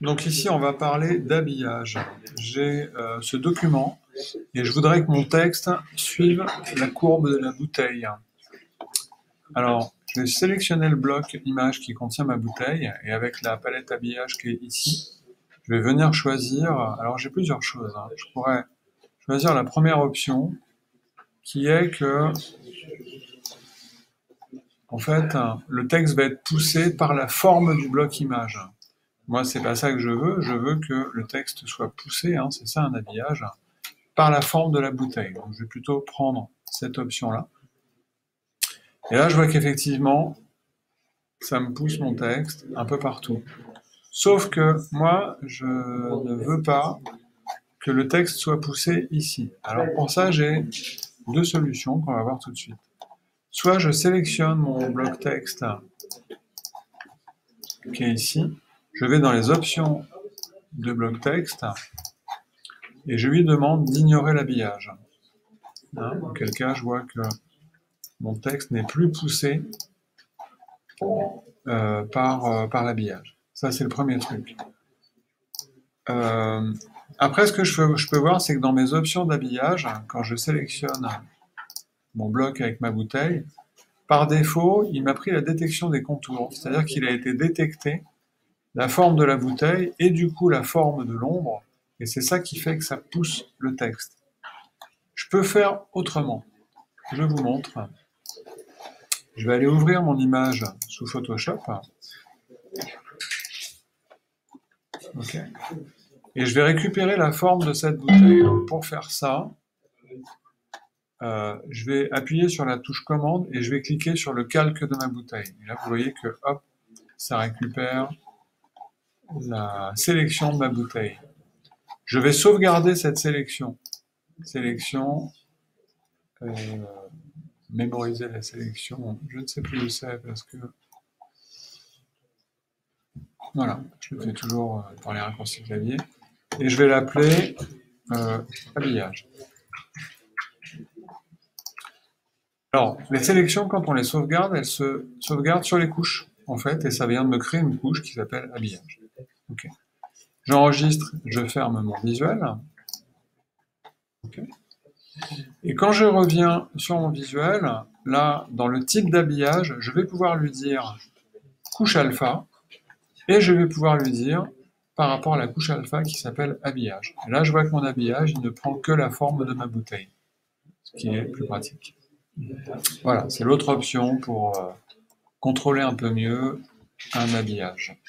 Donc ici, on va parler d'habillage. J'ai ce document et je voudrais que mon texte suive la courbe de la bouteille. Alors, je vais sélectionner le bloc image qui contient ma bouteille et avec la palette habillage qui est ici, je vais venir choisir. Alors, j'ai plusieurs choses. Je pourrais choisir la première option qui est que, en fait, le texte va être poussé par la forme du bloc image. Moi, c'est pas ça que je veux que le texte soit poussé, c'est ça un habillage, par la forme de la bouteille. Donc, je vais plutôt prendre cette option-là. Et là, je vois qu'effectivement, ça me pousse mon texte un peu partout. Sauf que moi, je ne veux pas que le texte soit poussé ici. Alors pour ça, j'ai deux solutions qu'on va voir tout de suite. Soit je sélectionne mon bloc texte qui est ici, je vais dans les options de bloc texte et je lui demande d'ignorer l'habillage. Auquel cas, je vois que mon texte n'est plus poussé par l'habillage. Ça, c'est le premier truc. Après, ce que je peux voir, c'est que dans mes options d'habillage, quand je sélectionne mon bloc avec ma bouteille, par défaut, il m'a pris la détection des contours. C'est-à-dire qu'il a été détecté la forme de la bouteille et du coup la forme de l'ombre. Et c'est ça qui fait que ça pousse le texte. Je peux faire autrement. Je vous montre. Je vais aller ouvrir mon image sous Photoshop. OK. Et je vais récupérer la forme de cette bouteille. Donc pour faire ça, je vais appuyer sur la touche commande et je vais cliquer sur le calque de ma bouteille. Et là, vous voyez que, hop, ça récupère la sélection de ma bouteille. Je vais sauvegarder cette sélection. Mémoriser la sélection, je ne sais plus où c'est parce que... Voilà, je le fais toujours par les raccourcis clavier. Et je vais l'appeler habillage. Alors, les sélections, quand on les sauvegarde, elles se sauvegardent sur les couches, en fait, et ça vient de me créer une couche qui s'appelle habillage. Okay. J'enregistre, je ferme mon visuel. Okay. Et quand je reviens sur mon visuel, là, dans le type d'habillage, je vais pouvoir lui dire couche alpha, et je vais pouvoir lui dire par rapport à la couche alpha qui s'appelle habillage. Et là, je vois que mon habillage, il ne prend que la forme de ma bouteille, ce qui est plus pratique. Voilà, c'est l'autre option pour contrôler un peu mieux un habillage.